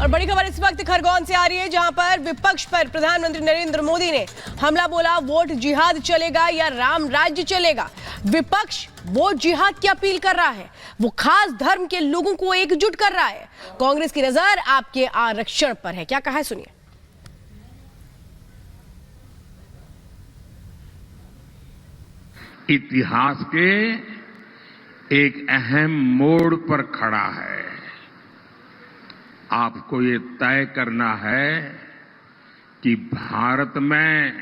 और बड़ी खबर इस वक्त खरगोन से आ रही है, जहां पर विपक्ष पर प्रधानमंत्री नरेंद्र मोदी ने हमला बोला। वोट जिहाद चलेगा या राम राज्य चलेगा? विपक्ष वोट जिहाद की अपील कर रहा है, वो खास धर्म के लोगों को एकजुट कर रहा है। कांग्रेस की नजर आपके आरक्षण पर है, क्या कहा है सुनिए। इतिहास के एक अहम मोड़ पर खड़ा है। आपको ये तय करना है कि भारत में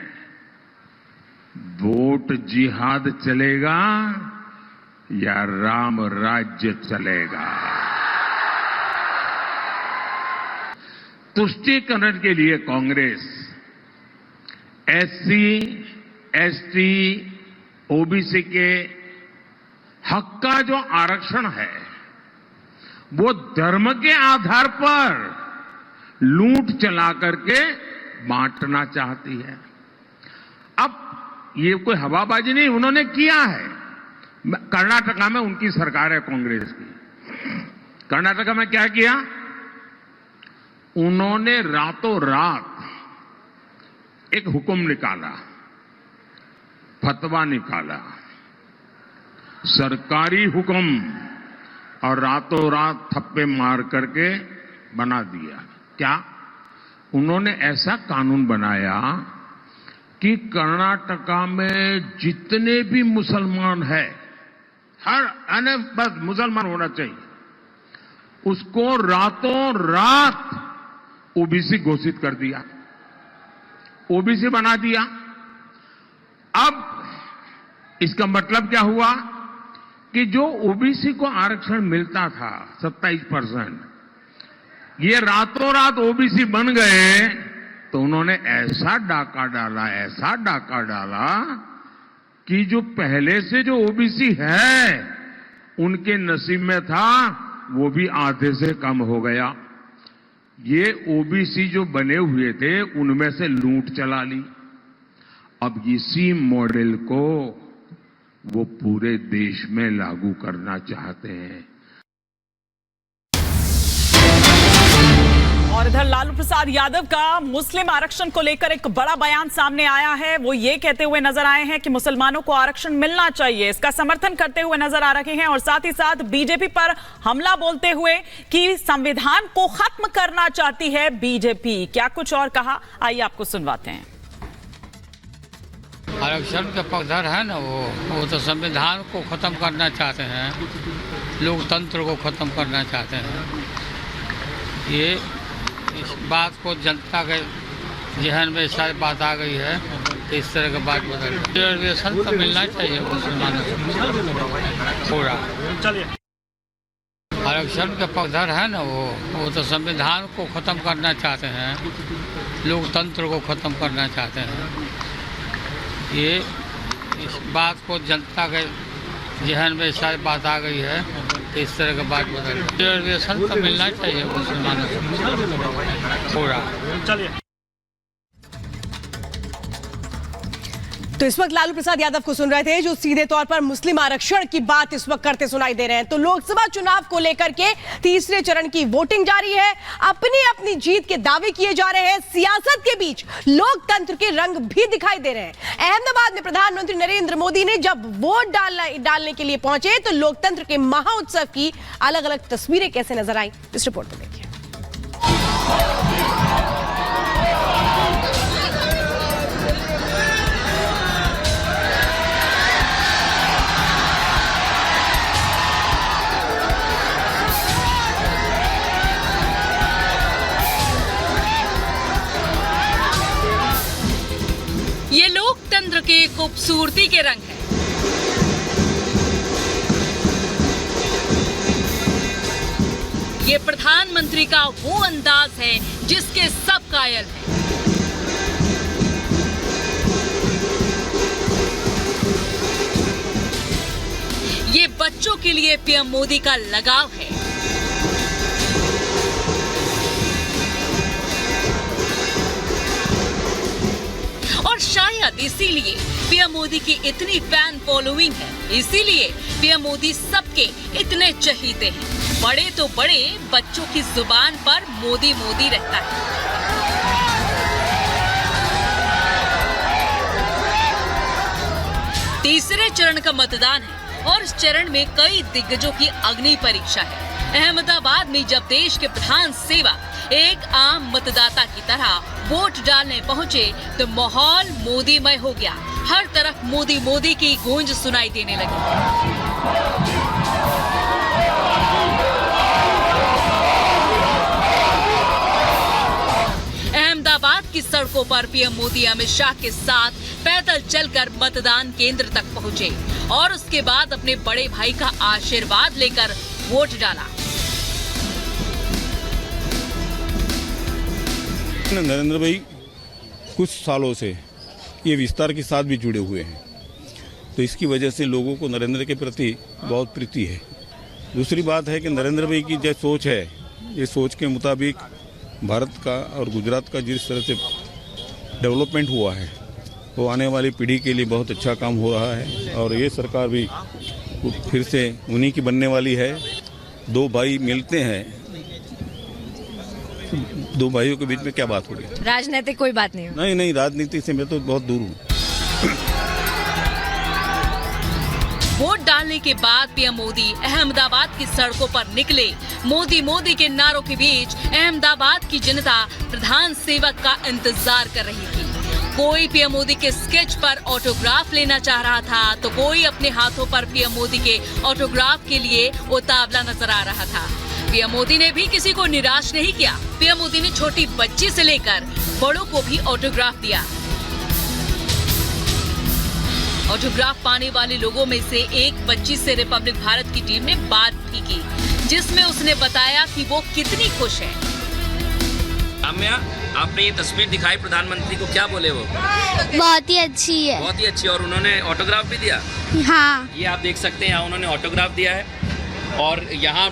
वोट जिहाद चलेगा या राम राज्य चलेगा। तुष्टीकरण के लिए कांग्रेस एससी, एसटी, ओबीसी के हक का जो आरक्षण है वो धर्म के आधार पर लूट चला करके बांटना चाहती है। अब ये कोई हवाबाजी नहीं, उन्होंने किया है। कर्नाटका में उनकी सरकार है कांग्रेस की। कर्नाटका में क्या किया? उन्होंने रातों रात एक हुक्म निकाला, फतवा निकाला, सरकारी हुक्म, और रातों रात थप्पे मार करके बना दिया। क्या? उन्होंने ऐसा कानून बनाया कि कर्नाटका में जितने भी मुसलमान हैं, हर बस मुसलमान होना चाहिए, उसको रातों रात ओबीसी घोषित कर दिया, ओबीसी बना दिया। अब इसका मतलब क्या हुआ कि जो ओबीसी को आरक्षण मिलता था 27%, ये रातों रात ओबीसी बन गए। तो उन्होंने ऐसा डाका डाला कि जो पहले से जो ओबीसी है उनके नसीब में था वो भी आधे से कम हो गया। ये ओबीसी जो बने हुए थे उनमें से लूट चला ली। अब इसी मॉडल को वो पूरे देश में लागू करना चाहते हैं। और इधर लालू प्रसाद यादव का मुस्लिम आरक्षण को लेकर एक बड़ा बयान सामने आया है। वो ये कहते हुए नजर आए हैं कि मुसलमानों को आरक्षण मिलना चाहिए, इसका समर्थन करते हुए नजर आ रहे हैं। और साथ ही साथ बीजेपी पर हमला बोलते हुए कि संविधान को खत्म करना चाहती है बीजेपी। क्या कुछ और कहा, आइए आपको सुनवाते हैं। आरक्षण के पक्षधर है ना, वो तो संविधान को खत्म करना चाहते हैं, लोकतंत्र को खत्म करना चाहते हैं। ये इस बात को जनता के जहन में शायद बात आ गई है तो इस तरह की बात बदल गई। रिजर्वेशन तो मिलना चाहिए मुसलमानों को पूरा। आरक्षण के पक्षधर है ना, वो तो संविधान को खत्म करना चाहते हैं, लोकतंत्र को खत्म करना चाहते हैं। ये इस बात को जनता के जहन में शायद बात आ गई है तो इस तरह की बात बदल गई। रिजर्वेशन तो मिलना चाहिए मुसलमानों को पूरा। तो इस वक्त लालू प्रसाद यादव को सुन रहे थे, जो सीधे तौर पर मुस्लिम आरक्षण की बात इस वक्त करते सुनाई दे रहे हैं। तो लोकसभा चुनाव को लेकर के तीसरे चरण की वोटिंग जारी है, अपनी अपनी जीत के दावे किए जा रहे हैं। सियासत के बीच लोकतंत्र के रंग भी दिखाई दे रहे हैं। अहमदाबाद में प्रधानमंत्री नरेंद्र मोदी ने जब वोट डालने के लिए पहुंचे तो लोकतंत्र के महाउत्सव की अलग अलग तस्वीरें कैसे नजर आई, इस रिपोर्ट में देखिए। ये लोकतंत्र की खूबसूरती के रंग है। ये प्रधानमंत्री का वो अंदाज है जिसके सब कायल हैं। ये बच्चों के लिए पीएम मोदी का लगाव है। और शायद इसीलिए पीएम मोदी की इतनी फैन फॉलोइंग है, इसीलिए पीएम मोदी सबके इतने चहीते हैं। बड़े तो बड़े, बच्चों की जुबान पर मोदी मोदी रहता है। तीसरे चरण का मतदान है और इस चरण में कई दिग्गजों की अग्नि परीक्षा है। अहमदाबाद में जब देश के प्रधान सेवक एक आम मतदाता की तरह वोट डालने पहुंचे तो माहौल मोदीमय हो गया। हर तरफ मोदी मोदी की गूंज सुनाई देने लगी। अहमदाबाद की सड़कों पर पीएम मोदी अमित शाह के साथ पैदल चलकर मतदान केंद्र तक पहुंचे और उसके बाद अपने बड़े भाई का आशीर्वाद लेकर वोट डाला। नरेंद्र भाई कुछ सालों से ये विस्तार के साथ भी जुड़े हुए हैं, तो इसकी वजह से लोगों को नरेंद्र के प्रति बहुत प्रीति है। दूसरी बात है कि नरेंद्र भाई की जो सोच है, ये सोच के मुताबिक भारत का और गुजरात का जिस तरह से डेवलपमेंट हुआ है वो आने वाली पीढ़ी के लिए बहुत अच्छा काम हो रहा है। और ये सरकार भी फिर से उन्हीं की बनने वाली है। दो भाई मिलते हैं, दो भाइयों के बीच में क्या बात होगी? राजनीतिक कोई बात नहीं। नहीं, राजनीति से मैं तो बहुत दूर हूँ। वोट डालने के बाद पीएम मोदी अहमदाबाद की सड़कों पर निकले। मोदी मोदी के नारों के बीच अहमदाबाद की जनता प्रधान सेवक का इंतजार कर रही थी। कोई पीएम मोदी के स्केच पर ऑटोग्राफ लेना चाह रहा था तो कोई अपने हाथों पर पीएम मोदी के ऑटोग्राफ के लिए उतावला नजर आ रहा था। पीएम मोदी ने भी किसी को निराश नहीं किया। पीएम मोदी ने छोटी बच्ची से लेकर बड़ों को भी ऑटोग्राफ दिया। ऑटोग्राफ पाने वाले लोगों में से एक बच्ची से रिपब्लिक भारत की टीम ने बात भी की, जिसमें उसने बताया कि वो कितनी खुश है। काम्या, आपने ये तस्वीर दिखाई प्रधानमंत्री को, क्या बोले वो? बहुत ही अच्छी है। बहुत ही अच्छी। और उन्होंने ऑटोग्राफ भी दिया? हाँ। ये आप देख सकते हैं, यहाँ उन्होंने ऑटोग्राफ दिया है। और यहाँ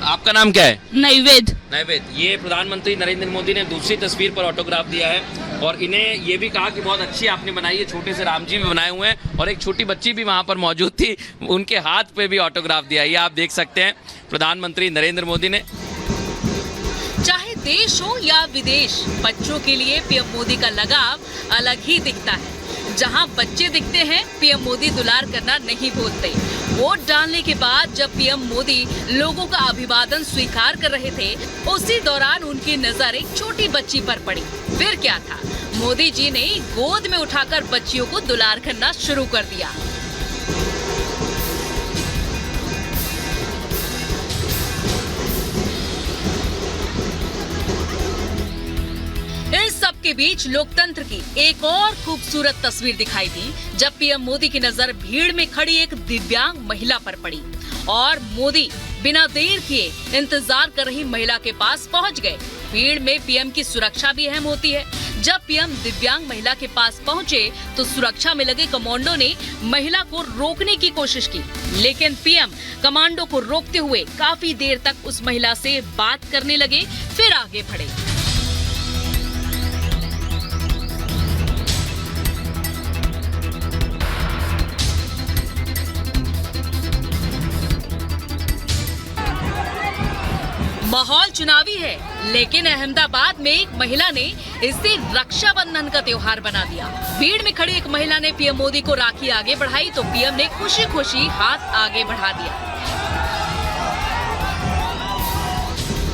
आपका नाम क्या है? नैवेद्य। नैवेद्य। ये प्रधानमंत्री नरेंद्र मोदी ने दूसरी तस्वीर पर ऑटोग्राफ दिया है और इन्हें ये भी कहा कि बहुत अच्छी आपने बनाई है। छोटे से राम जी भी बनाए हुए हैं और एक छोटी बच्ची भी वहाँ पर मौजूद थी, उनके हाथ पे भी ऑटोग्राफ दिया। ये आप देख सकते हैं प्रधानमंत्री नरेंद्र मोदी ने। चाहे देश हो या विदेश, बच्चों के लिए पीएम मोदी का लगाव अलग ही दिखता है। जहां बच्चे दिखते हैं, पीएम मोदी दुलार करना नहीं भूलते। वोट डालने के बाद जब पीएम मोदी लोगों का अभिवादन स्वीकार कर रहे थे, उसी दौरान उनकी नजर एक छोटी बच्ची पर पड़ी। फिर क्या था, मोदी जी ने गोद में उठाकर बच्चियों को दुलार करना शुरू कर दिया। इस सब के बीच लोकतंत्र की एक और खूबसूरत तस्वीर दिखाई दी जब पीएम मोदी की नजर भीड़ में खड़ी एक दिव्यांग महिला पर पड़ी और मोदी बिना देर किए इंतजार कर रही महिला के पास पहुंच गए। भीड़ में पीएम की सुरक्षा भी अहम होती है। जब पीएम दिव्यांग महिला के पास पहुंचे तो सुरक्षा में लगे कमांडो ने महिला को रोकने की कोशिश की, लेकिन पीएम कमांडो को रोकते हुए काफी देर तक उस महिला से बात करने लगे, फिर आगे बढ़े। माहौल चुनावी है, लेकिन अहमदाबाद में एक महिला ने इसे रक्षाबंधन का त्योहार बना दिया। भीड़ में खड़ी एक महिला ने पीएम मोदी को राखी आगे बढ़ाई तो पीएम ने खुशी खुशी हाथ आगे बढ़ा दिया।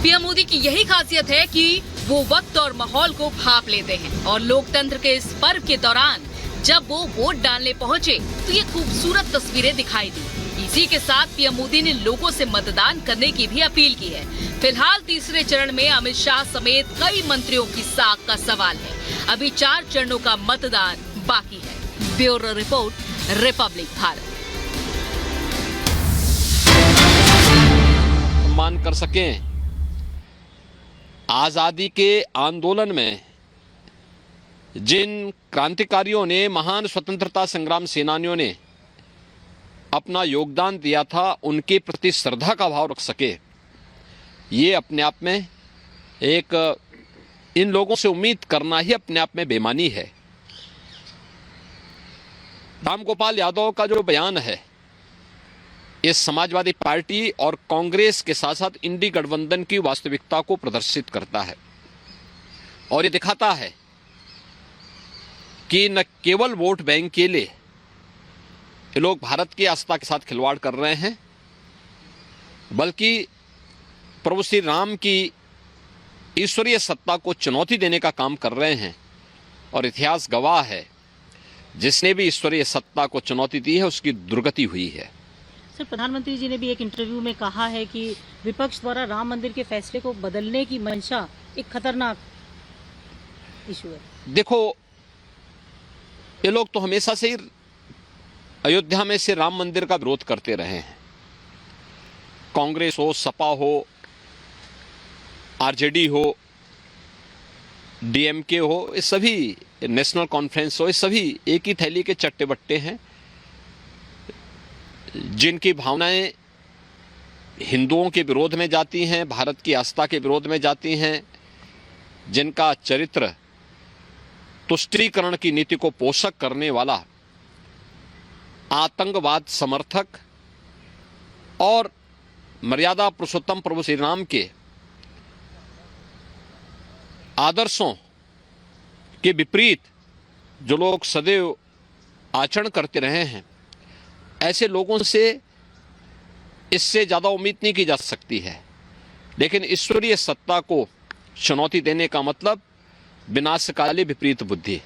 पीएम मोदी की यही खासियत है कि वो वक्त और माहौल को भांप लेते हैं और लोकतंत्र के इस पर्व के दौरान जब वो वोट डालने पहुंचे तो ये खूबसूरत तस्वीरें दिखाई दी। इसी के साथ पीएम मोदी ने लोगों से मतदान करने की भी अपील की है। फिलहाल तीसरे चरण में अमित शाह समेत कई मंत्रियों की साख का सवाल है। अभी 4 चरणों का मतदान बाकी है। Bureau report, Republic Bharat. सम्मान कर सकें। आजादी के आंदोलन में जिन क्रांतिकारियों ने, महान स्वतंत्रता संग्राम सेनानियों ने अपना योगदान दिया था, उनके प्रति श्रद्धा का भाव रख सके, ये अपने आप में एक, इन लोगों से उम्मीद करना ही अपने आप में बेईमानी है। राम गोपाल यादव का जो बयान है ये समाजवादी पार्टी और कांग्रेस के साथ साथ इंडी गठबंधन की वास्तविकता को प्रदर्शित करता है और ये दिखाता है कि न केवल वोट बैंक के लिए ये लोग भारत की आस्था के साथ खिलवाड़ कर रहे हैं, बल्कि प्रभु श्री राम की ईश्वरीय सत्ता को चुनौती देने का काम कर रहे हैं। और इतिहास गवाह है, जिसने भी ईश्वरीय सत्ता को चुनौती दी है उसकी दुर्गति हुई है। सर, प्रधानमंत्री जी ने भी एक इंटरव्यू में कहा है कि विपक्ष द्वारा राम मंदिर के फैसले को बदलने की मंशा एक खतरनाक इशू है। देखो, ये लोग तो हमेशा से ही अयोध्या में से राम मंदिर का विरोध करते रहे हैं। कांग्रेस हो, सपा हो, आरजेडी हो, डीएमके हो, ये सभी, नेशनल कॉन्फ्रेंस हो, ये सभी एक ही थैली के चट्टे बट्टे हैं, जिनकी भावनाएं हिंदुओं के विरोध में जाती हैं, भारत की आस्था के विरोध में जाती हैं, जिनका चरित्र तुष्टीकरण की नीति को पोषक करने वाला आतंकवाद समर्थक और मर्यादा पुरुषोत्तम प्रभु श्री राम के आदर्शों के विपरीत जो लोग सदैव आचरण करते रहे हैं, ऐसे लोगों से इससे ज़्यादा उम्मीद नहीं की जा सकती है। लेकिन ईश्वरीय सत्ता को चुनौती देने का मतलब विनाशकाली विपरीत बुद्धि,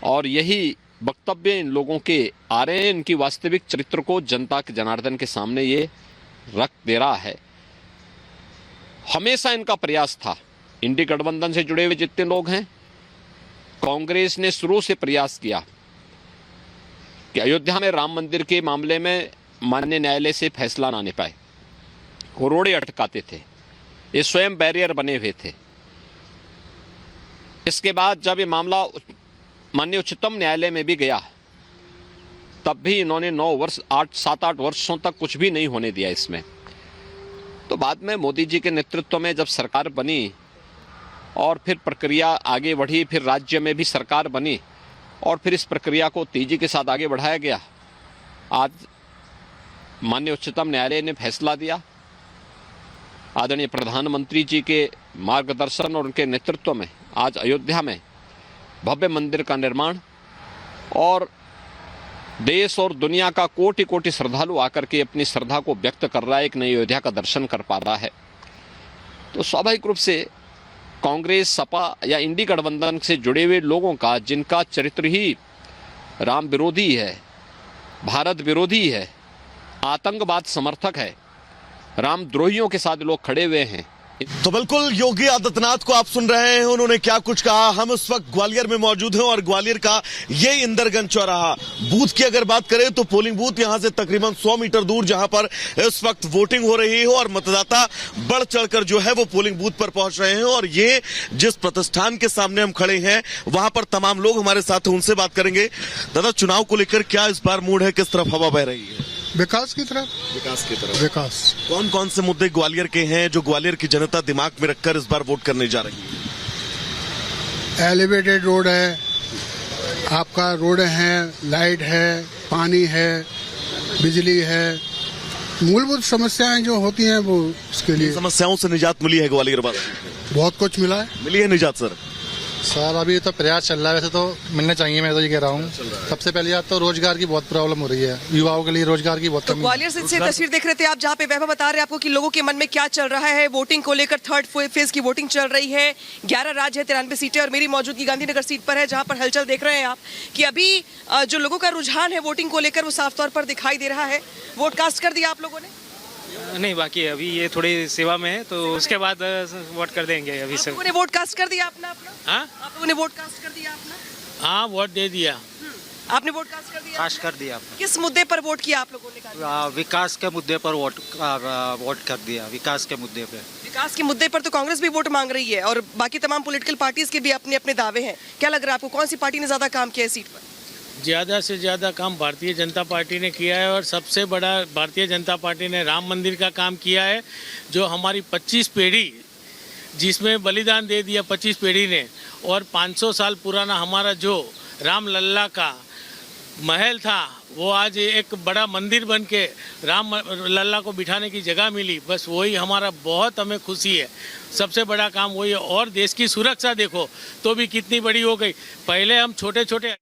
और यही वक्तव्य इन लोगों के आ रहे हैं। इनकी वास्तविक चरित्र को जनता के जनार्दन के सामने ये रख दे रहा है। हमेशा इनका प्रयास था, इंडी गठबंधन से जुड़े हुए जितने लोग हैं, कांग्रेस ने शुरू से प्रयास किया कि अयोध्या में राम मंदिर के मामले में माननीय न्यायालय से फैसला ना पाए। वो रोड़े अटकाते थे, ये स्वयं बैरियर बने हुए थे। इसके बाद जब ये मामला माननीय उच्चतम न्यायालय में भी गया, तब भी इन्होंने 7-8 वर्षों तक कुछ भी नहीं होने दिया इसमें। तो बाद में मोदी जी के नेतृत्व में जब सरकार बनी और फिर प्रक्रिया आगे बढ़ी, फिर राज्य में भी सरकार बनी और फिर इस प्रक्रिया को तेजी के साथ आगे बढ़ाया गया। आज माननीय उच्चतम न्यायालय ने फैसला दिया, आदरणीय प्रधानमंत्री जी के मार्गदर्शन और उनके नेतृत्व में आज अयोध्या में भव्य मंदिर का निर्माण, और देश और दुनिया का कोटि कोटि श्रद्धालु आकर के अपनी श्रद्धा को व्यक्त कर रहा है, एक नई अयोध्या का दर्शन कर पा रहा है। तो स्वाभाविक रूप से कांग्रेस, सपा या इंडी गठबंधन से जुड़े हुए लोगों का, जिनका चरित्र ही राम विरोधी है, भारत विरोधी है, आतंकवाद समर्थक है, रामद्रोहियों के साथ लोग खड़े हुए हैं। तो बिल्कुल योगी आदित्यनाथ को आप सुन रहे हैं, उन्होंने क्या कुछ कहा। हम इस वक्त ग्वालियर में मौजूद हैं और ग्वालियर का ये इंदरगंज चौराहा बूथ की अगर बात करें तो पोलिंग बूथ यहां से तकरीबन 100 मीटर दूर, जहां पर इस वक्त वोटिंग हो रही है और मतदाता बढ़ चढ़कर जो है वो पोलिंग बूथ पर पहुंच रहे हैं। और ये जिस प्रतिष्ठान के सामने हम खड़े हैं वहां पर तमाम लोग हमारे साथ हैं, उनसे बात करेंगे। दादा, चुनाव को लेकर क्या इस बार मूड है, किस तरफ हवा बह रही है? विकास की तरफ। विकास की तरफ। विकास। कौन कौन से मुद्दे ग्वालियर के हैं जो ग्वालियर की जनता दिमाग में रखकर इस बार वोट करने जा रही है? एलिवेटेड रोड है, आपका रोड है, लाइट है, पानी है, बिजली है, मूलभूत समस्याएं जो होती हैं वो उसके लिए। समस्याओं से निजात मिली है ग्वालियर वासियों? बहुत कुछ मिला है। मिली है निजात सर? सर अभी तो प्रयास चल रहा है, वैसे तो मिलना चाहिए, मैं तो ये कह रहा हूँ। सबसे पहले बात तो रोजगार की बहुत प्रॉब्लम हो रही है, युवाओं के लिए रोजगार की बहुत कमी। ग्वालियर से तस्वीर देख रहे थे आप, जहाँ पे वैभव बता रहे हैं आपको कि लोगों के मन में क्या चल रहा है। वोटिंग को लेकर 3rd फेज की वोटिंग चल रही है। 11 राज्य है, 93 सीटें, और मेरी मौजूदगी गांधीनगर सीट पर है, जहाँ पर हलचल देख रहे हैं आप कि अभी जो लोगों का रुझान है वोटिंग को लेकर वो साफ तौर पर दिखाई दे रहा है। वोट कास्ट कर दिया आप लोगों ने? नहीं, बाकी अभी ये थोड़ी सेवा में है, तो उसके बाद वोट कर देंगे। अभी सब लोगों ने वोट कास्ट कर दिया अपना? हाँ, आप लोगों ने वोट कास्ट कर दिया अपना? हाँ, वोट दे दिया। आपने वोट कास्ट कर दिया? कास्ट कर दिया। किस मुद्दे पर वोट किया आप लोगों ने? विकास के मुद्दे पर वोट कर दिया। विकास के मुद्दे पे। विकास के मुद्दे पर तो कांग्रेस भी वोट मांग रही है और बाकी तमाम पॉलिटिकल पार्टीज के भी अपने अपने दावे हैं। क्या लग रहा है आपको, कौन सी पार्टी ने ज्यादा काम किया है सीट पर? ज़्यादा से ज़्यादा काम भारतीय जनता पार्टी ने किया है, और सबसे बड़ा भारतीय जनता पार्टी ने राम मंदिर का काम किया है, जो हमारी 25 पीढ़ी, जिसमें बलिदान दे दिया 25 पीढ़ी ने, और 500 साल पुराना हमारा जो राम लल्ला का महल था वो आज एक बड़ा मंदिर बन के राम लल्ला को बिठाने की जगह मिली, बस वही हमारा बहुत हमें खुशी है। सबसे बड़ा काम वही है। और देश की सुरक्षा देखो तो भी कितनी बड़ी हो गई। पहले हम छोटे छोटे